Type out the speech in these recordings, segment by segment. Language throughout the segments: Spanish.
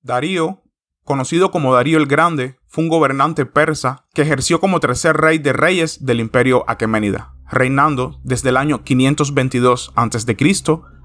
Darío, conocido como Darío el Grande, fue un gobernante persa que ejerció como tercer rey de reyes del imperio aqueménida, reinando desde el año 522 a.C.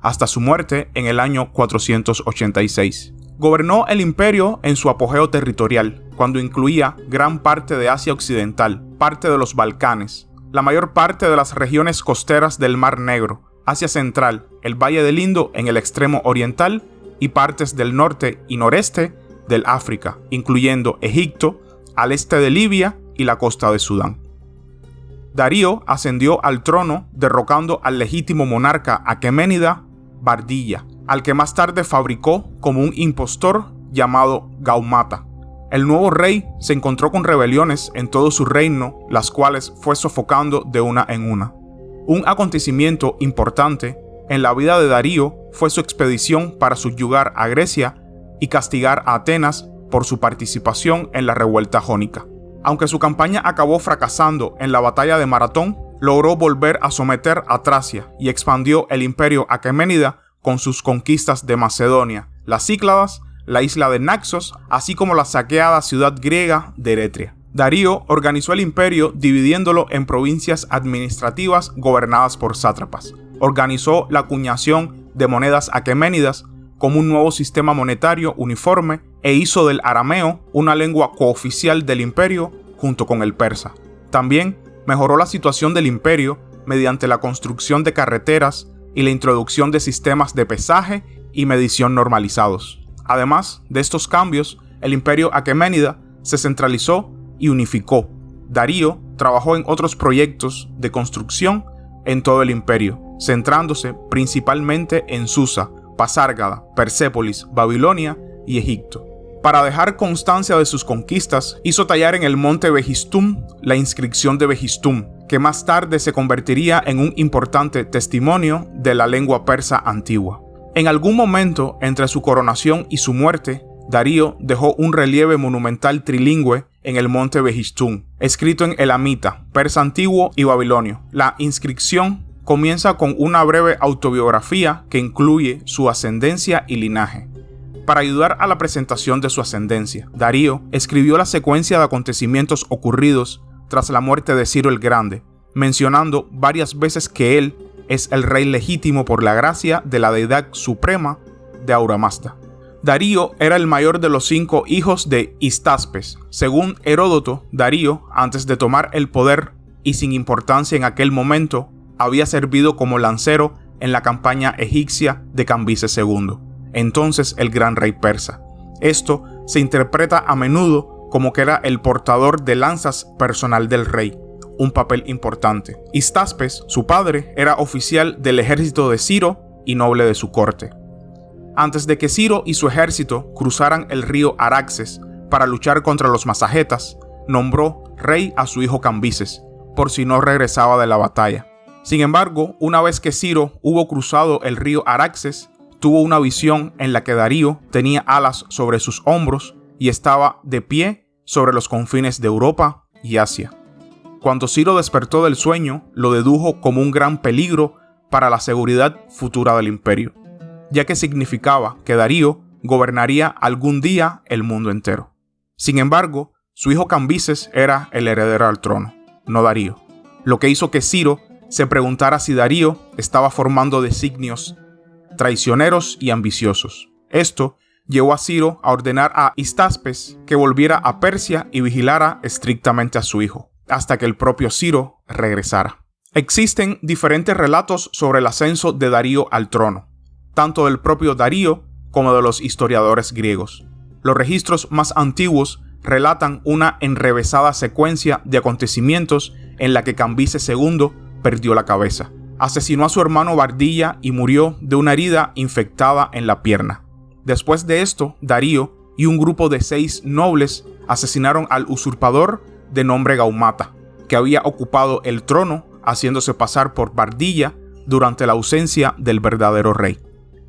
hasta su muerte en el año 486. Gobernó el imperio en su apogeo territorial, cuando incluía gran parte de Asia Occidental, parte de los Balcanes, la mayor parte de las regiones costeras del Mar Negro, Asia Central, el Valle del Indo en el extremo oriental y partes del norte y noreste del África, incluyendo Egipto, al este de Libia y la costa de Sudán. Darío ascendió al trono derrocando al legítimo monarca aqueménida Bardilla, al que más tarde fabricó como un impostor llamado Gaumata. El nuevo rey se encontró con rebeliones en todo su reino, las cuales fue sofocando de una en una. Un acontecimiento importante en la vida de Darío fue su expedición para subyugar a Grecia y castigar a Atenas por su participación en la revuelta jónica. Aunque su campaña acabó fracasando en la batalla de Maratón, logró volver a someter a Tracia y expandió el imperio aqueménida con sus conquistas de Macedonia, las Cícladas, la isla de Naxos, así como la saqueada ciudad griega de Eretria. Darío organizó el imperio dividiéndolo en provincias administrativas gobernadas por sátrapas. Organizó la acuñación de monedas aqueménidas como un nuevo sistema monetario uniforme e hizo del arameo una lengua cooficial del imperio junto con el persa. También mejoró la situación del imperio mediante la construcción de carreteras y la introducción de sistemas de pesaje y medición normalizados. Además de estos cambios, el imperio aqueménida se centralizó y unificó. Darío trabajó en otros proyectos de construcción en todo el imperio, centrándose principalmente en Susa, Pasárgada, Persépolis, Babilonia y Egipto. Para dejar constancia de sus conquistas, hizo tallar en el monte Behistún la inscripción de Behistún, que más tarde se convertiría en un importante testimonio de la lengua persa antigua. En algún momento entre su coronación y su muerte, Darío dejó un relieve monumental trilingüe en el monte Behistún, escrito en elamita, persa antiguo y babilonio. La inscripción comienza con una breve autobiografía que incluye su ascendencia y linaje. Para ayudar a la presentación de su ascendencia, Darío escribió la secuencia de acontecimientos ocurridos tras la muerte de Ciro el Grande, mencionando varias veces que él es el rey legítimo por la gracia de la deidad suprema de Ahura Mazda. Darío era el mayor de los 5 hijos de Histaspes. Según Heródoto, Darío, antes de tomar el poder y sin importancia en aquel momento, había servido como lancero en la campaña egipcia de Cambises II, entonces el gran rey persa. Esto se interpreta a menudo como que era el portador de lanzas personal del rey, un papel importante. Histaspes, su padre, era oficial del ejército de Ciro y noble de su corte. Antes de que Ciro y su ejército cruzaran el río Araxes para luchar contra los masagetas, nombró rey a su hijo Cambises, por si no regresaba de la batalla. Sin embargo, una vez que Ciro hubo cruzado el río Araxes, tuvo una visión en la que Darío tenía alas sobre sus hombros y estaba de pie sobre los confines de Europa y Asia. Cuando Ciro despertó del sueño, lo dedujo como un gran peligro para la seguridad futura del imperio, ya que significaba que Darío gobernaría algún día el mundo entero. Sin embargo, su hijo Cambises era el heredero al trono, no Darío, lo que hizo que Ciro se preguntara si Darío estaba formando designios traicioneros y ambiciosos. Esto llevó a Ciro a ordenar a Histaspes que volviera a Persia y vigilara estrictamente a su hijo, hasta que el propio Ciro regresara. Existen diferentes relatos sobre el ascenso de Darío al trono, tanto del propio Darío como de los historiadores griegos. Los registros más antiguos relatan una enrevesada secuencia de acontecimientos en la que Cambises II perdió la cabeza. Asesinó a su hermano Bardilla y murió de una herida infectada en la pierna. Después de esto, Darío y un grupo de 6 nobles asesinaron al usurpador de nombre Gaumata, que había ocupado el trono haciéndose pasar por Bardilla durante la ausencia del verdadero rey.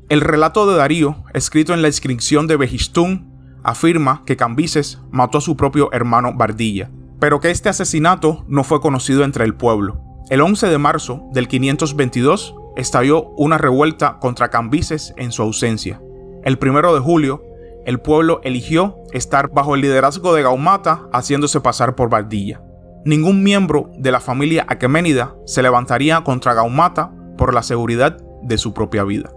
El relato de Darío, escrito en la inscripción de Behistún, afirma que Cambises mató a su propio hermano Bardilla, pero que este asesinato no fue conocido entre el pueblo. El 11 de marzo del 522 estalló una revuelta contra Cambises en su ausencia. El 1 de julio, el pueblo eligió estar bajo el liderazgo de Gaumata, haciéndose pasar por Bardiya. Ningún miembro de la familia aqueménida se levantaría contra Gaumata por la seguridad de su propia vida.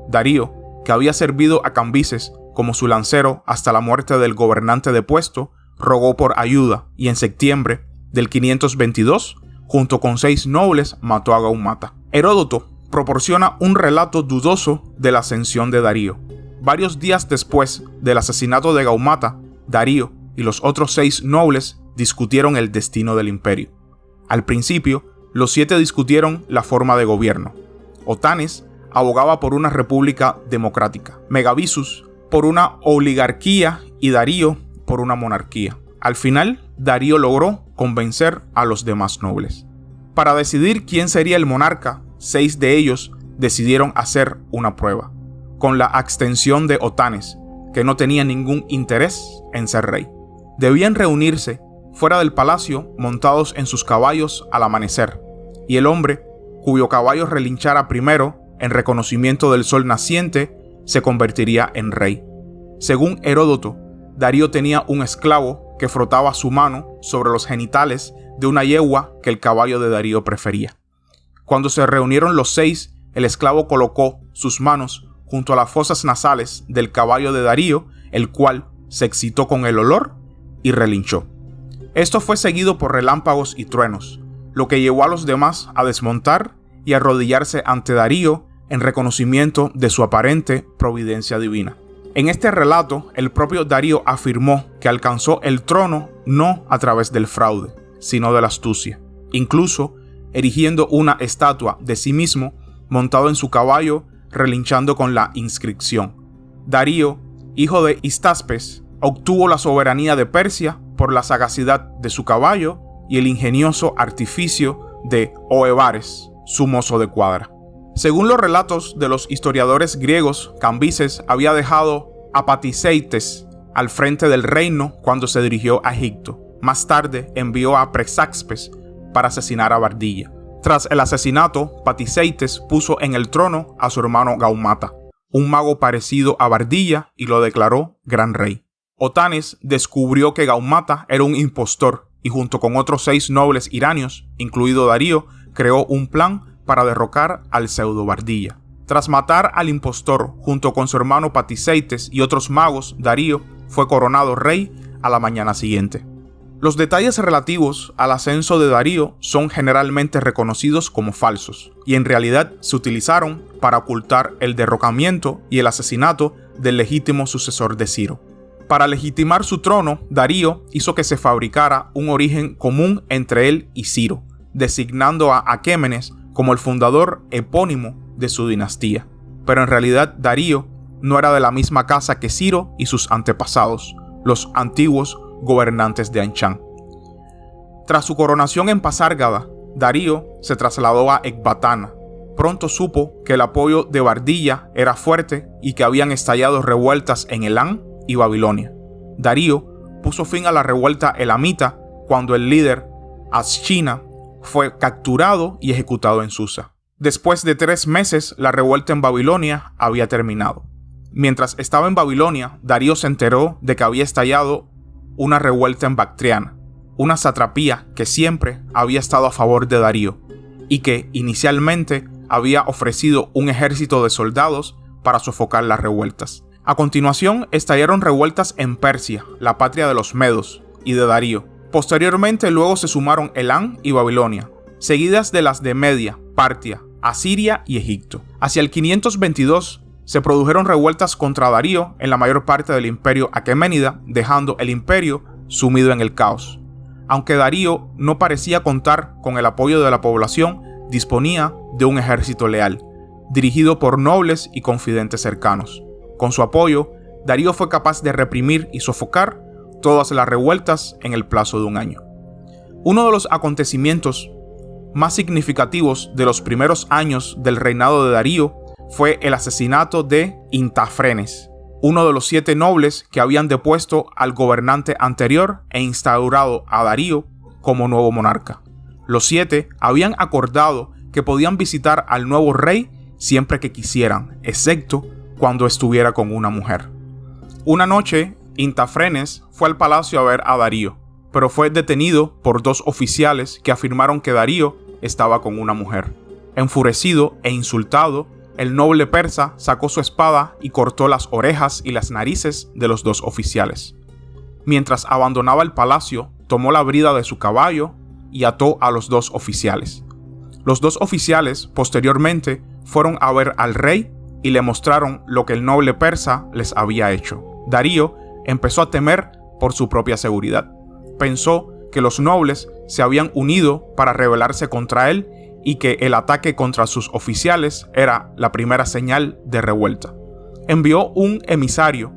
Darío, que había servido a Cambises como su lancero hasta la muerte del gobernante depuesto, rogó por ayuda y en septiembre del 522, junto con 6 nobles, mató a Gaumata. Heródoto proporciona un relato dudoso de la ascensión de Darío. Varios días después del asesinato de Gaumata, Darío y los otros 6 nobles discutieron el destino del imperio. Al principio, los 7 discutieron la forma de gobierno. Otanes abogaba por una república democrática, Megabizus por una oligarquía y Darío por una monarquía. Al final, Darío logró convencer a los demás nobles. Para decidir quién sería el monarca, 6 de ellos decidieron hacer una prueba, con la abstención de Otanes, que no tenía ningún interés en ser rey. Debían reunirse fuera del palacio montados en sus caballos al amanecer, y el hombre cuyo caballo relinchara primero en reconocimiento del sol naciente se convertiría en rey. Según Heródoto, Darío tenía un esclavo que frotaba su mano sobre los genitales de una yegua que el caballo de Darío prefería. Cuando se reunieron los 6, el esclavo colocó sus manos junto a las fosas nasales del caballo de Darío, el cual se excitó con el olor y relinchó. Esto fue seguido por relámpagos y truenos, lo que llevó a los demás a desmontar y arrodillarse ante Darío en reconocimiento de su aparente providencia divina. En este relato, el propio Darío afirmó que alcanzó el trono no a través del fraude, sino de la astucia, incluso erigiendo una estatua de sí mismo montado en su caballo, relinchando con la inscripción: Darío, hijo de Histaspes, obtuvo la soberanía de Persia por la sagacidad de su caballo y el ingenioso artificio de Oebares, su mozo de cuadra. Según los relatos de los historiadores griegos, Cambises había dejado a Patiseites al frente del reino cuando se dirigió a Egipto. Más tarde envió a Prexaspes para asesinar a Bardiya. Tras el asesinato, Patiseites puso en el trono a su hermano Gaumata, un mago parecido a Bardiya, y lo declaró gran rey. Otanes descubrió que Gaumata era un impostor y junto con otros 6 nobles iranios, incluido Darío, creó un plan para derrocar al pseudo Bardiya. Tras matar al impostor junto con su hermano Patiseites y otros magos, Darío fue coronado rey a la mañana siguiente. Los detalles relativos al ascenso de Darío son generalmente reconocidos como falsos, y en realidad se utilizaron para ocultar el derrocamiento y el asesinato del legítimo sucesor de Ciro. Para legitimar su trono, Darío hizo que se fabricara un origen común entre él y Ciro, designando a Aquémenes como el fundador epónimo de su dinastía. Pero en realidad Darío no era de la misma casa que Ciro y sus antepasados, los antiguos gobernantes de Anshan. Tras su coronación en Pasárgada, Darío se trasladó a Ecbatana. Pronto supo que el apoyo de Bardiya era fuerte y que habían estallado revueltas en Elam y Babilonia. Darío puso fin a la revuelta elamita cuando el líder Ashina fue capturado y ejecutado en Susa. Después de 3 meses, la revuelta en Babilonia había terminado. Mientras estaba en Babilonia, Darío se enteró de que había estallado una revuelta en Bactriana, una satrapía que siempre había estado a favor de Darío y que inicialmente había ofrecido un ejército de soldados para sofocar las revueltas. A continuación, estallaron revueltas en Persia, la patria de los medos, y de Darío. Posteriormente, luego se sumaron Elam y Babilonia, seguidas de las de Media, Partia, Asiria y Egipto. Hacia el 522, se produjeron revueltas contra Darío en la mayor parte del imperio aqueménida, dejando el imperio sumido en el caos. Aunque Darío no parecía contar con el apoyo de la población, disponía de un ejército leal, dirigido por nobles y confidentes cercanos. Con su apoyo, Darío fue capaz de reprimir y sofocar todas las revueltas en el plazo de 1 año. Uno de los acontecimientos más significativos de los primeros años del reinado de Darío fue el asesinato de Intafrenes, uno de los 7 nobles que habían depuesto al gobernante anterior e instaurado a Darío como nuevo monarca. Los 7 habían acordado que podían visitar al nuevo rey siempre que quisieran, excepto cuando estuviera con una mujer. Una noche, Intafrenes fue al palacio a ver a Darío, pero fue detenido por 2 oficiales que afirmaron que Darío estaba con una mujer. Enfurecido e insultado, el noble persa sacó su espada y cortó las orejas y las narices de los 2 oficiales. Mientras abandonaba el palacio, tomó la brida de su caballo y ató a los 2 oficiales. Los 2 oficiales, posteriormente, fueron a ver al rey y le mostraron lo que el noble persa les había hecho. Darío empezó a temer por su propia seguridad. Pensó que los nobles se habían unido para rebelarse contra él y que el ataque contra sus oficiales era la primera señal de revuelta. Envió un emisario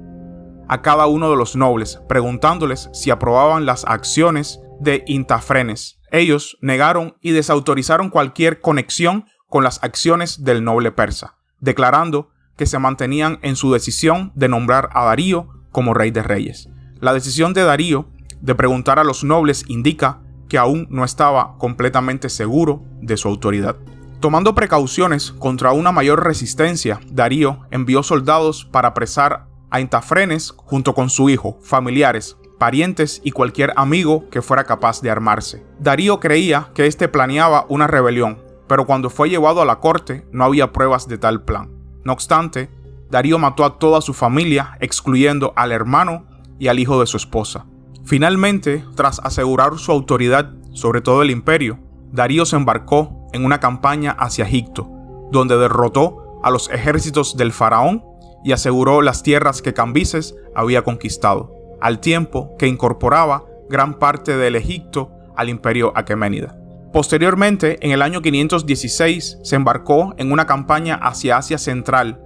a cada uno de los nobles preguntándoles si aprobaban las acciones de Intafrenes. Ellos negaron y desautorizaron cualquier conexión con las acciones del noble persa, declarando que se mantenían en su decisión de nombrar a Darío como rey de reyes. La decisión de Darío de preguntar a los nobles indica que aún no estaba completamente seguro de su autoridad. Tomando precauciones contra una mayor resistencia, Darío envió soldados para apresar a Intafrenes junto con su hijo, familiares, parientes y cualquier amigo que fuera capaz de armarse. Darío creía que este planeaba una rebelión, pero cuando fue llevado a la corte no había pruebas de tal plan. No obstante, Darío mató a toda su familia, excluyendo al hermano y al hijo de su esposa. Finalmente, tras asegurar su autoridad sobre todo el imperio, Darío se embarcó en una campaña hacia Egipto, donde derrotó a los ejércitos del faraón y aseguró las tierras que Cambises había conquistado, al tiempo que incorporaba gran parte del Egipto al imperio aqueménida. Posteriormente, en el año 516, se embarcó en una campaña hacia Asia Central,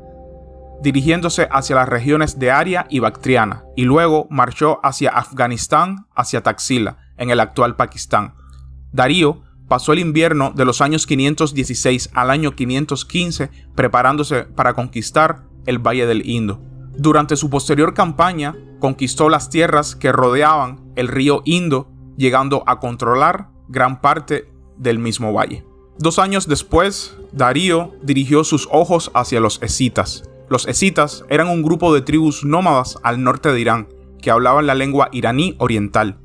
dirigiéndose hacia las regiones de Aria y Bactriana, y luego marchó hacia Afganistán, hacia Taxila, en el actual Pakistán. Darío pasó el invierno de los años 516 al año 515 preparándose para conquistar el Valle del Indo. Durante su posterior campaña, conquistó las tierras que rodeaban el río Indo, llegando a controlar gran parte del mismo valle. 2 años después, Darío dirigió sus ojos hacia los escitas. Los escitas eran un grupo de tribus nómadas al norte de Irán que hablaban la lengua iraní oriental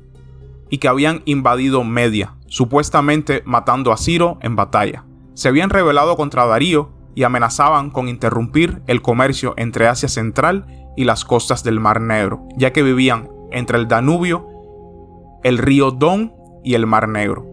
y que habían invadido Media, supuestamente matando a Ciro en batalla. Se habían rebelado contra Darío y amenazaban con interrumpir el comercio entre Asia Central y las costas del Mar Negro, ya que vivían entre el Danubio, el río Don y el Mar Negro.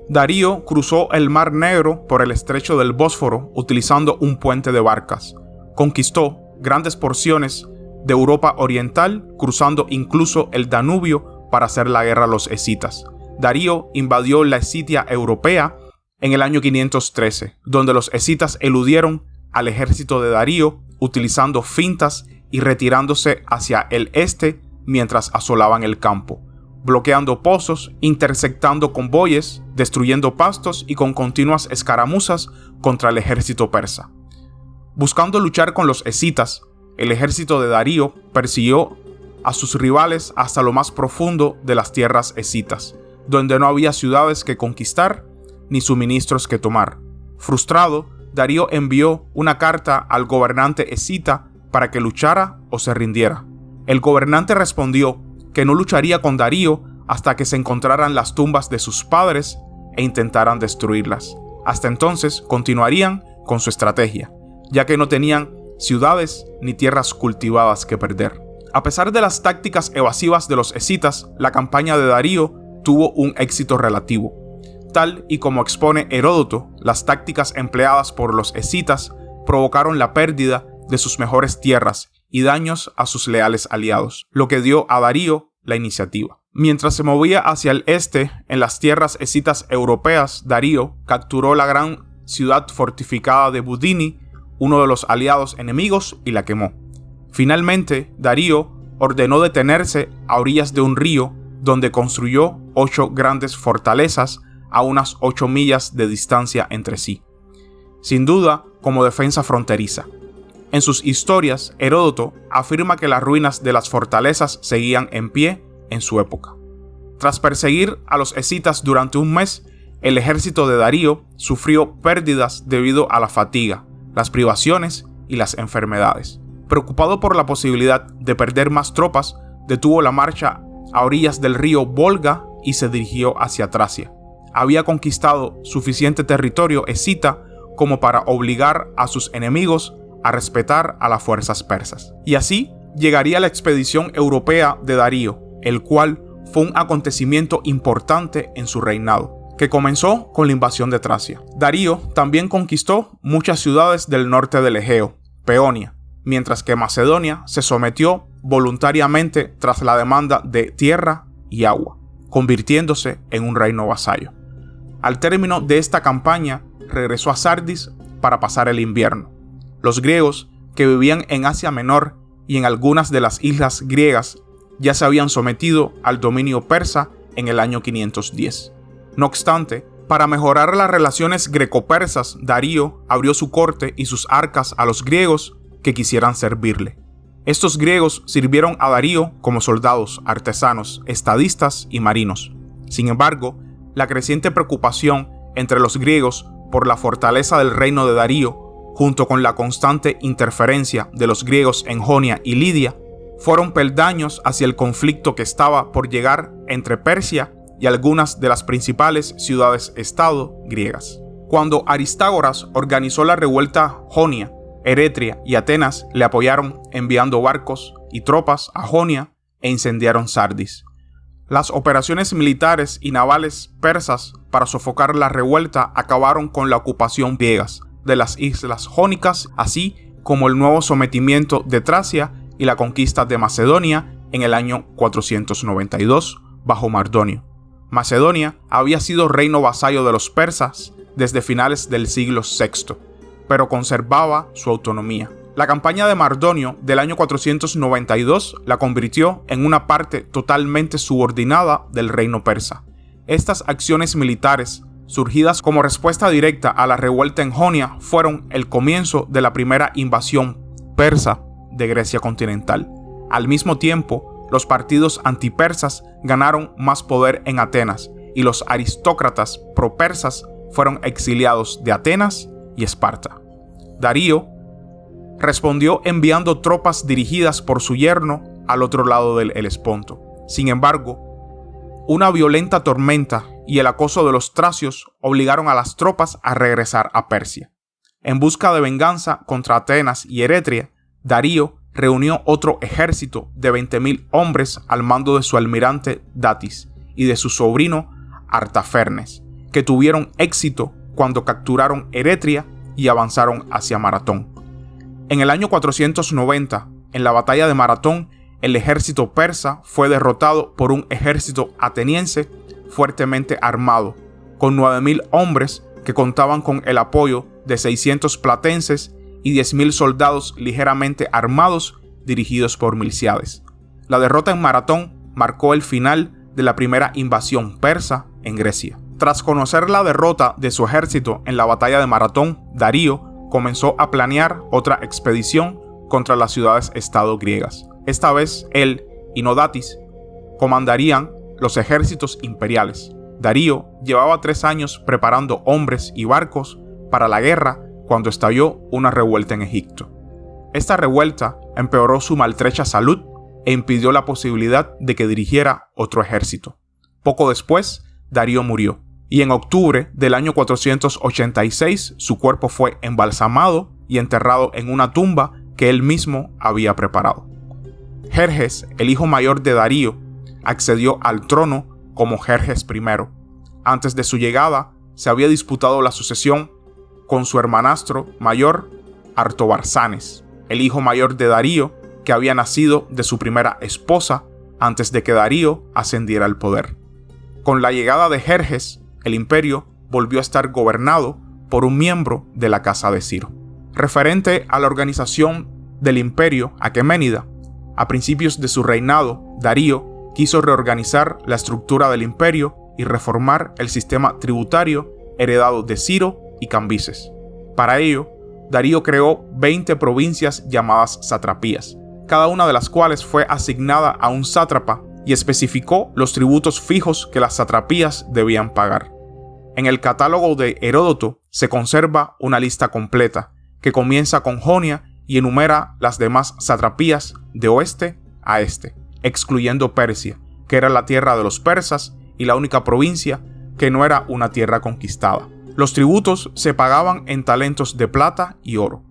Darío cruzó el Mar Negro por el estrecho del Bósforo utilizando un puente de barcas. Conquistó grandes porciones de Europa Oriental, cruzando incluso el Danubio para hacer la guerra a los escitas. Darío invadió la Escitia europea en el año 513, donde los escitas eludieron al ejército de Darío utilizando fintas y retirándose hacia el este mientras asolaban el campo, bloqueando pozos, intersectando convoyes, destruyendo pastos y con continuas escaramuzas contra el ejército persa. Buscando luchar con los escitas, el ejército de Darío persiguió a sus rivales hasta lo más profundo de las tierras escitas, donde no había ciudades que conquistar ni suministros que tomar. Frustrado, Darío envió una carta al gobernante escita para que luchara o se rindiera. El gobernante respondió que no lucharía con Darío hasta que se encontraran las tumbas de sus padres e intentaran destruirlas. Hasta entonces continuarían con su estrategia, ya que no tenían ciudades ni tierras cultivadas que perder. A pesar de las tácticas evasivas de los escitas, la campaña de Darío tuvo un éxito relativo. Tal y como expone Heródoto, las tácticas empleadas por los escitas provocaron la pérdida de sus mejores tierras y daños a sus leales aliados, lo que dio a Darío la iniciativa. Mientras se movía hacia el este, en las tierras escitas europeas, Darío capturó la gran ciudad fortificada de Budini, uno de los aliados enemigos, y la quemó. Finalmente, Darío ordenó detenerse a orillas de un río, donde construyó 8 grandes fortalezas a unas 8 millas de distancia entre sí, sin duda como defensa fronteriza. En sus historias, Heródoto afirma que las ruinas de las fortalezas seguían en pie en su época. Tras perseguir a los escitas durante un mes, el ejército de Darío sufrió pérdidas debido a la fatiga, las privaciones y las enfermedades. Preocupado por la posibilidad de perder más tropas, detuvo la marcha a orillas del río Volga y se dirigió hacia Tracia. Había conquistado suficiente territorio escita como para obligar a sus enemigos a respetar a las fuerzas persas. Y así llegaría la expedición europea de Darío, el cual fue un acontecimiento importante en su reinado, que comenzó con la invasión de Tracia. Darío también conquistó muchas ciudades del norte del Egeo, Peonia, mientras que Macedonia se sometió voluntariamente tras la demanda de tierra y agua, convirtiéndose en un reino vasallo. Al término de esta campaña, regresó a Sardis para pasar el invierno. Los griegos, que vivían en Asia Menor y en algunas de las islas griegas, ya se habían sometido al dominio persa en el año 510. No obstante, para mejorar las relaciones greco-persas, Darío abrió su corte y sus arcas a los griegos que quisieran servirle. Estos griegos sirvieron a Darío como soldados, artesanos, estadistas y marinos. Sin embargo, la creciente preocupación entre los griegos por la fortaleza del reino de Darío, junto con la constante interferencia de los griegos en Jonia y Lidia, fueron peldaños hacia el conflicto que estaba por llegar entre Persia y algunas de las principales ciudades-estado griegas. Cuando Aristágoras organizó la revuelta jonia, Eretria y Atenas le apoyaron enviando barcos y tropas a Jonia e incendiaron Sardis. Las operaciones militares y navales persas para sofocar la revuelta acabaron con la ocupación griega de las islas jónicas, así como el nuevo sometimiento de Tracia y la conquista de Macedonia en el año 492 bajo Mardonio. Macedonia había sido reino vasallo de los persas desde finales del siglo VI, pero conservaba su autonomía. La campaña de Mardonio del año 492 la convirtió en una parte totalmente subordinada del reino persa. Estas acciones militares, surgidas como respuesta directa a la revuelta en Jonia, fueron el comienzo de la primera invasión persa de Grecia continental. Al mismo tiempo, los partidos antipersas ganaron más poder en Atenas y los aristócratas propersas fueron exiliados de Atenas y Esparta. Darío respondió enviando tropas dirigidas por su yerno al otro lado del Helesponto. Sin embargo, una violenta tormenta y el acoso de los tracios obligaron a las tropas a regresar a Persia. En busca de venganza contra Atenas y Eretria, Darío reunió otro ejército de 20.000 hombres al mando de su almirante Datis y de su sobrino Artafernes, que tuvieron éxito cuando capturaron Eretria y avanzaron hacia Maratón. En el año 490, en la batalla de Maratón, el ejército persa fue derrotado por un ejército ateniense fuertemente armado, con 9.000 hombres que contaban con el apoyo de 600 platenses y 10.000 soldados ligeramente armados dirigidos por Milcíades. La derrota en Maratón marcó el final de la primera invasión persa en Grecia. Tras conocer la derrota de su ejército en la batalla de Maratón, Darío comenzó a planear otra expedición contra las ciudades-estado griegas. Esta vez él y no Datis comandarían los ejércitos imperiales. Darío llevaba 3 años preparando hombres y barcos para la guerra cuando estalló una revuelta en Egipto. Esta revuelta empeoró su maltrecha salud e impidió la posibilidad de que dirigiera otro ejército. Poco después, Darío murió, y en octubre del año 486 su cuerpo fue embalsamado y enterrado en una tumba que él mismo había preparado. Jerjes, el hijo mayor de Darío, accedió al trono como Jerjes I. Antes de su llegada, se había disputado la sucesión con su hermanastro mayor, Artobarzanes, el hijo mayor de Darío, que había nacido de su primera esposa antes de que Darío ascendiera al poder. Con la llegada de Jerjes, el imperio volvió a estar gobernado por un miembro de la casa de Ciro. Referente a la organización del imperio aqueménida, a principios de su reinado, Darío quiso reorganizar la estructura del imperio y reformar el sistema tributario heredado de Ciro y Cambises. Para ello, Darío creó 20 provincias llamadas satrapías, cada una de las cuales fue asignada a un sátrapa y especificó los tributos fijos que las satrapías debían pagar. En el catálogo de Heródoto se conserva una lista completa, que comienza con Jonia y enumera las demás satrapías de oeste a este, excluyendo Persia, que era la tierra de los persas y la única provincia que no era una tierra conquistada. Los tributos se pagaban en talentos de plata y oro.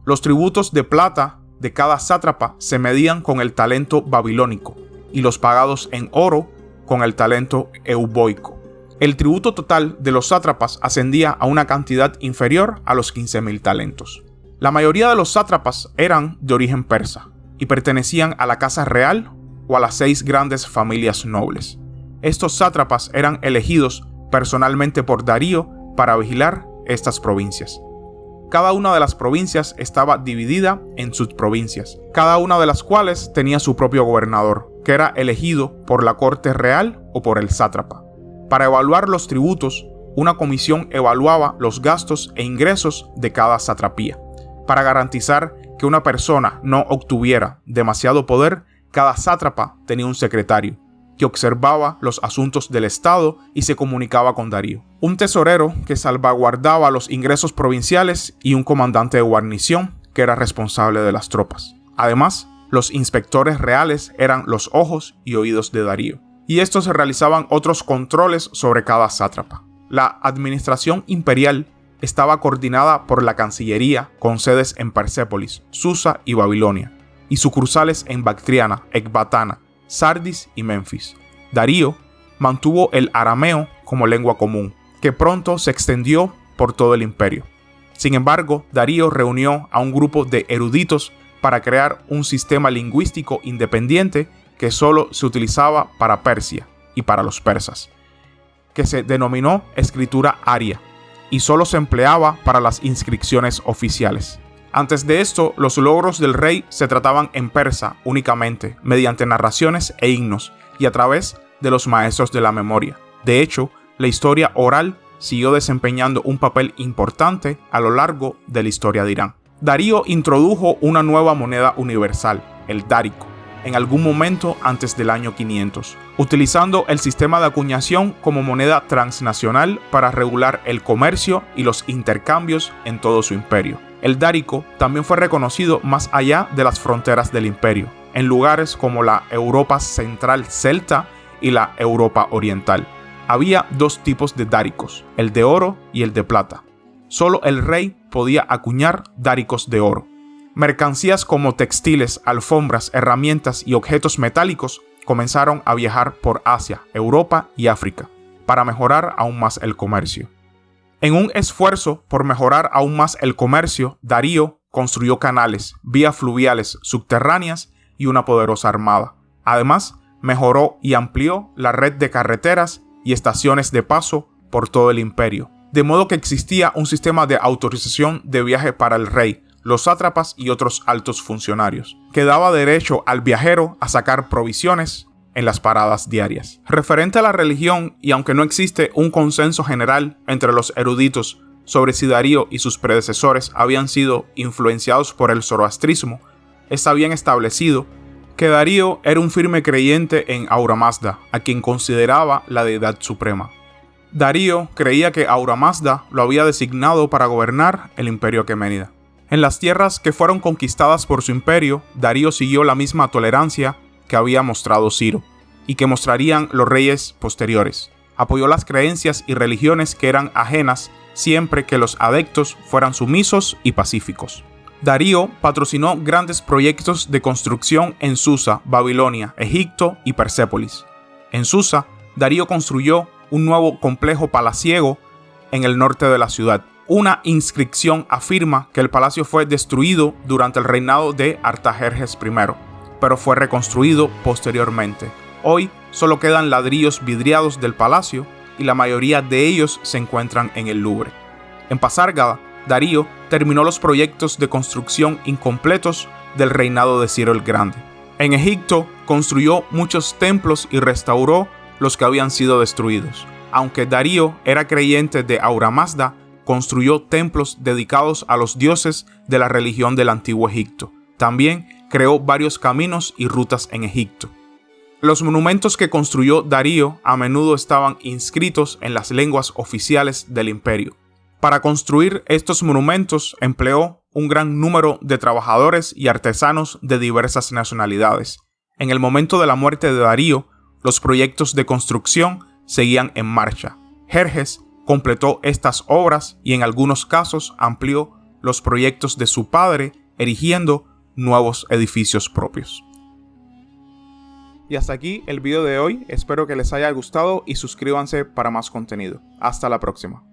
Los tributos de plata de cada sátrapa se medían con el talento babilónico y los pagados en oro con el talento euboico. El tributo total de los sátrapas ascendía a una cantidad inferior a los 15.000 talentos. La mayoría de los sátrapas eran de origen persa y pertenecían a la casa real o a las 6 grandes familias nobles. Estos sátrapas eran elegidos personalmente por Darío para vigilar estas provincias. Cada una de las provincias estaba dividida en subprovincias, cada una de las cuales tenía su propio gobernador, que era elegido por la corte real o por el sátrapa. Para evaluar los tributos, una comisión evaluaba los gastos e ingresos de cada satrapía. Para garantizar que una persona no obtuviera demasiado poder, cada sátrapa tenía un secretario, que observaba los asuntos del Estado y se comunicaba con Darío. Un tesorero que salvaguardaba los ingresos provinciales y un comandante de guarnición que era responsable de las tropas. Además, los inspectores reales eran los ojos y oídos de Darío, y estos realizaban otros controles sobre cada sátrapa. La administración imperial estaba coordinada por la Cancillería con sedes en Persépolis, Susa y Babilonia, y sucursales en Bactriana, Ecbatana, Sardis y Memphis. Darío mantuvo el arameo como lengua común, que pronto se extendió por todo el imperio. Sin embargo, Darío reunió a un grupo de eruditos para crear un sistema lingüístico independiente que solo se utilizaba para Persia y para los persas, que se denominó escritura aria, y solo se empleaba para las inscripciones oficiales. Antes de esto, los logros del rey se trataban en persa únicamente, mediante narraciones e himnos, y a través de los maestros de la memoria. De hecho, la historia oral siguió desempeñando un papel importante a lo largo de la historia de Irán. Darío introdujo una nueva moneda universal, el dárico, en algún momento antes del año 500, utilizando el sistema de acuñación como moneda transnacional para regular el comercio y los intercambios en todo su imperio. El dárico también fue reconocido más allá de las fronteras del imperio, en lugares como la Europa central celta y la Europa oriental. Había dos tipos de dáricos, el de oro y el de plata. Solo el rey podía acuñar dáricos de oro. Mercancías como textiles, alfombras, herramientas y objetos metálicos comenzaron a viajar por Asia, Europa y África para mejorar aún más el comercio. En un esfuerzo por mejorar aún más el comercio, Darío construyó canales, vías fluviales subterráneas y una poderosa armada. Además, mejoró y amplió la red de carreteras y estaciones de paso por todo el imperio, de modo que existía un sistema de autorización de viaje para el rey, los sátrapas y otros altos funcionarios, que daba derecho al viajero a sacar provisiones en las paradas diarias. Referente a la religión, y aunque no existe un consenso general entre los eruditos sobre si Darío y sus predecesores habían sido influenciados por el zoroastrismo, está bien establecido que Darío era un firme creyente en Ahura Mazda, a quien consideraba la deidad suprema. Darío creía que Ahura Mazda lo había designado para gobernar el imperio aqueménida. En las tierras que fueron conquistadas por su imperio, Darío siguió la misma tolerancia que había mostrado Ciro, y que mostrarían los reyes posteriores. Apoyó las creencias y religiones que eran ajenas siempre que los adeptos fueran sumisos y pacíficos. Darío patrocinó grandes proyectos de construcción en Susa, Babilonia, Egipto y Persépolis. En Susa, Darío construyó un nuevo complejo palaciego en el norte de la ciudad. Una inscripción afirma que el palacio fue destruido durante el reinado de Artajerjes I, pero fue reconstruido posteriormente. Hoy solo quedan ladrillos vidriados del palacio y la mayoría de ellos se encuentran en el Louvre. En Pasárgada, Darío terminó los proyectos de construcción incompletos del reinado de Ciro el Grande. En Egipto construyó muchos templos y restauró los que habían sido destruidos. Aunque Darío era creyente de Ahura Mazda, construyó templos dedicados a los dioses de la religión del antiguo Egipto. También creó varios caminos y rutas en Egipto. Los monumentos que construyó Darío a menudo estaban inscritos en las lenguas oficiales del imperio. Para construir estos monumentos empleó un gran número de trabajadores y artesanos de diversas nacionalidades. En el momento de la muerte de Darío, los proyectos de construcción seguían en marcha. Jerjes completó estas obras y en algunos casos amplió los proyectos de su padre, erigiendo nuevos edificios propios. Y hasta aquí el video de hoy, espero que les haya gustado y suscríbanse para más contenido. Hasta la próxima.